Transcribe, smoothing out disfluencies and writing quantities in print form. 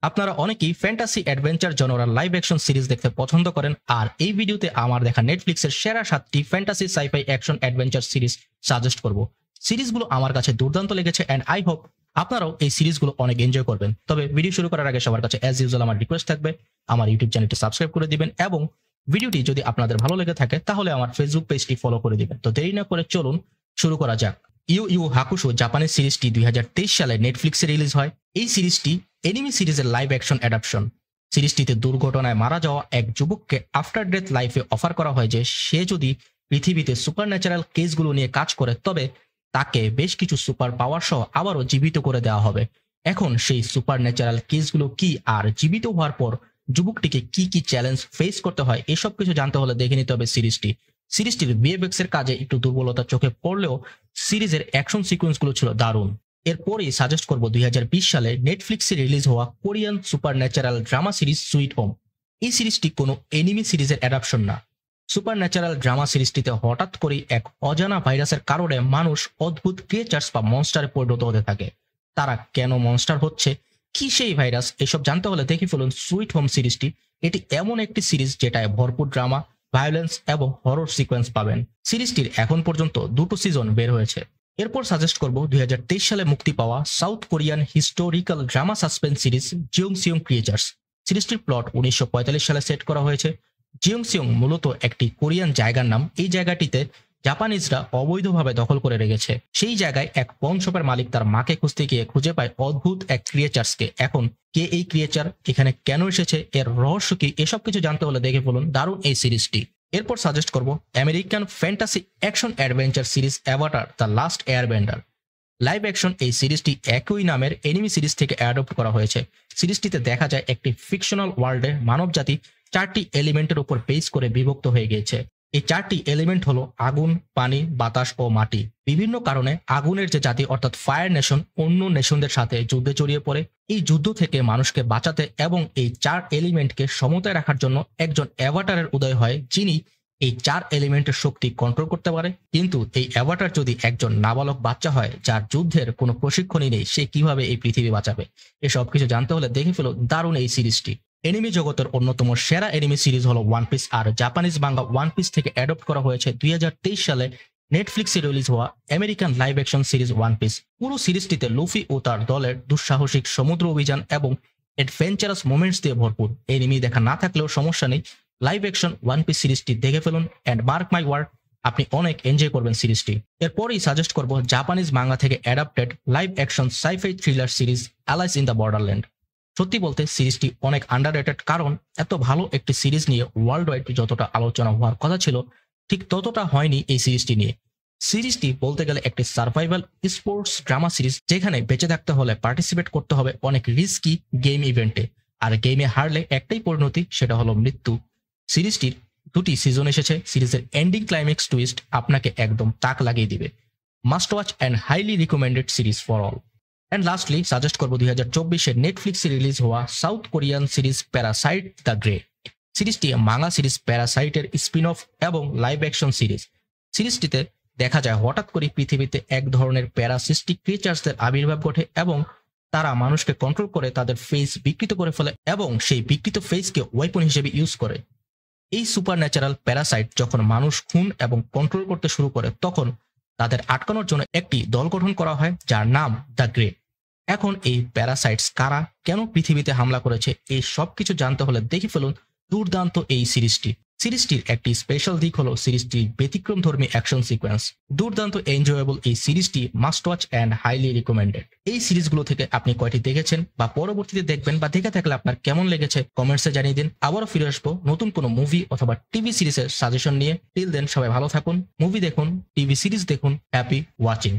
আপনারা অনেকেই fantasy adventure জনরার লাইভ অ্যাকশন সিরিজ দেখতে পছন্দ করেন, আর এই ভিডিওতে আমার দেখা নেটফ্লিক্সের সেরা 7টি fantasy sci fi action adventure series suggest করব। সিরিজগুলো আমার কাছে দুর্দান্ত লেগেছে অ্যান্ড আই হোপ আপনারাও এই সিরিজগুলো অনেক এনজয় করবেন। তবে ভিডিও শুরু করার আগে সবার কাছে অ্যাজ ইউজুয়াল আমার রিকোয়েস্ট থাকবে, আমার ইউটিউব চ্যানেলটি সাবস্ক্রাইব করে দিবেন এবং ভিডিওটি যদি আপনাদের ভালো লেগে থাকে তাহলে আমার ফেসবুক পেজটি ফলো করে দিবেন। তো দেরি না করে চলুন শুরু করা যাক। ইউ ইউ হাকুশো জাপানের সিরিজটি 2023 সালে নেটফ্লিক্সে রিলিজ হয়। এই সিরিজটি এনিমি সিরিজের লাইভ অ্যাকশন অ্যাডাপশন। সিরিজটিতে দুর্ঘটনায় মারা যাওয়া এক যুবককে আফটার ডেথ লাইফে অফার করা হয় যে সে যদি পৃথিবীতে সুপার ন্যাচারাল কেসগুলো নিয়ে কাজ করে তবে তাকে বেশ কিছু সুপার পাওয়ার সহ আবারও জীবিত করে দেওয়া হবে। এখন সেই সুপার ন্যাচারাল কেসগুলো কি, আর জীবিত হওয়ার পর যুবকটিকে কি কি চ্যালেঞ্জ ফেস করতে হয়, এসব কিছু জানতে হলে দেখে নিতে হবে সিরিজটির ভিএফএক্স এর কাজে একটু দুর্বলতা চোখে পড়লেও সিরিজের অ্যাকশন সিকোয়েন্সগুলো ছিল দারুণ। এরপরই সাজেস্ট করব 2020 সালে নেটফ্লিক্সে রিলিজ হওয়া Korean super natural drama series sweet home. এই সিরিজটি কোনো এনিমি সিরিজের অ্যাডাপশন না। সুপার ন্যাচারাল ড্রামা সিরিজটিতে হঠাৎ করেই এক অজানা ভাইরাসের কারণে মানুষ অদ্ভুত ক্রিয়েচার্স বা মনস্টারে পরিণত হতে থাকে। তারা কেন মনস্টার হচ্ছে, কি সেই ভাইরাস, এসব জানতে হলে দেখে ফেলুন সুইট হোম সিরিজটি। এটি এমন একটি সিরিজ যেটায় ভরপুর ড্রামা, ভায়োলেন্স এবং হরর সিকোয়েন্স পাবেন। সিরিজটির এখন পর্যন্ত 2টো সিজন বের হয়েছে। এরপর সাজেস্ট করব 2023 সালে মুক্তি পাওয়া South Korean historical drama suspense series Gyeongseong creatures. সিরিজটির প্লট 1945 সালে সেট করা হয়েছে। জিয়ং সিয়ং মূলত একটি কোরিয়ান জায়গার নাম। এই জায়গাটিতে জাপানিজরা অবৈধভাবে দখল করে রেখেছে। সেই জায়গায় এক পন শপের মালিক তার মাকে খুঁজতে গিয়ে খুঁজে পায় অদ্ভুত এক ক্রিয়েচার্সকে। এখন কে এই ক্রিয়েচার, এখানে কেন এসেছে, এর রহস্য কি, এসব কিছু জানতে হলে দেখে ফেলুন দারুণ এই সিরিজটি। এরপর সাজেস্ট করব American fantasy action adventure series Avatar the last Airbender. Live action এই সিরিজটি একই নামের এনিমি সিরিজ থেকে অ্যাডপ্ট করা হয়েছে। সিরিজটিতে দেখা যায় একটি ফিকশনাল ওয়ার্ল্ডে মানবজাতি 4টি এলিমেন্টের উপর বেস করে বিভক্ত হয়ে গিয়েছে। এই 4টি এলিমেন্ট হলো আগুন, পানি, বাতাস ও মাটি। বিভিন্ন কারণে আগুনের যে জাতি অর্থাৎ ফায়ার নেশন অন্য নেশনদের সাথে যুদ্ধে জড়িয়ে পড়ে। এই যুদ্ধ থেকে মানুষকে বাঁচাতে এবং এই 4 এলিমেন্টকে সমতায় রাখার জন্য একজন অ্যাভাটারের উদয় হয়, যিনি এই 4 এলিমেন্টের শক্তি কন্ট্রোল করতে পারে। কিন্তু এই অ্যাভাটার যদি একজন নাবালক বাচ্চা হয় যার যুদ্ধের কোনো প্রশিক্ষণই নেই, সে কিভাবে এই পৃথিবী বাঁচাবে? এসব কিছু জানতে হলে দেখে ফেলো দারুণ এই সিরিজটি। এনিমি জগতের অন্যতম সেরা এনিমি সিরিজ হলো ওয়ান পিস, আর জাপানিজ মাঙ্গা ওয়ান পিস থেকে অ্যাডপ্ট করা হয়েছে 2023 সালে নেটফ্লিক্সে রিলিজ হওয়া American live action series one piece. পুরো সিরিজটিতে লুফি ও তার দলের দুঃসাহসিক সমুদ্র অভিযান এবং অ্যাডভেঞ্চারাস মোমেন্টস দিয়ে ভরপুর। এনিমি দেখা না থাকলেও সমস্যা নেই, লাইভ অ্যাকশন ওয়ান পিস সিরিজটি দেখে ফেলুন অ্যান্ড মার্ক মাই ওয়ার্ড, আপনি অনেক এনজয় করবেন সিরিজটি। এরপরই সাজেস্ট করব জাপানিজ মাঙ্গা থেকে adapted live action scifi thriller series Alice in the Borderland. সত্যি বলতে সিরিজটি অনেক আন্ডাররেটেড, কারণ এত ভালো একটি সিরিজ নিয়ে ওয়ার্ল্ড ওয়াইড যতটা আলোচনা হওয়ার কথা ছিল ঠিক ততটা হয়নি এই সিরিজটি নিয়ে। সিরিজটি বলতে গেলে একটি সার্ভাইভাল স্পোর্টস ড্রামা সিরিজ, যেখানে বেঁচে থাকতে হলে পার্টিসিপেট করতে হবে অনেক রিস্কি গেম ইভেন্টে, আর গেমে হারলে একটাই পরিণতি, সেটা হলো মৃত্যু। সিরিজটির 2টি সিজন এসেছে। সিরিজের এন্ডিং ক্লাইম্যাক্স টুইস্ট আপনাকে একদম তাক লাগিয়ে দিবে। Must watch and highly recommended series for all. And lastly suggest করবো 2024 নেটফ্লিক্সে রিলিজ হওয়া south Korean series Parasite the great. সিরিজটি মাঙ্গা সিরিজ প্যারাসাইটের স্পিন অফ এবং লাইভ অ্যাকশন সিরিজ। সিরিজটিতে দেখা যায় হঠাৎ করে পৃথিবীতে এক ধরনের প্যারাসিস্টিক ক্রিয়েচার্সদের আবির্ভাব ঘটে এবং তারা মানুষকে কন্ট্রোল করে তাদের ফেস বিকৃত করে ফেলে এবং সেই বিকৃত ফেসকে ওয়েপন হিসেবে ইউজ করে। এই সুপার ন্যাচারাল প্যারাসাইট যখন মানুষ খুন এবং কন্ট্রোল করতে শুরু করে তখন তাদের আটকানোর জন্য একটি দল গঠন করা হয় যার নাম দ্য গ্রেট। এখন এই প্যারাসাইটস কারা, কেন পৃথিবীতে হামলা করেছে, এই সব কিছু জানতে হলে দেখে ফেলুন দুর্দান্ত এই সিরিজটি। সিরিজটির একটি স্পেশাল দিক হলো সিরিজটির ব্যতিক্রমধর্মী অ্যাকশন সিকোয়েন্স। দুর্দান্ত এনজয়েবল এই সিরিজটি must watch and highly recommended. এই সিরিজগুলো থেকে আপনি কয়টি দেখেছেন বা পরবর্তীতে দেখবেন, বা দেখে থাকলে আপনার কেমন লেগেছে কমেন্টসে জানিয়ে দিন। আবারও ফিরে আসবো নতুন কোনো মুভি অথবা টিভি সিরিজের সাজেশন নিয়ে। টিল দেন সবাই ভালো থাকুন, মুভি দেখুন, টিভি সিরিজ দেখুন। Happy watching.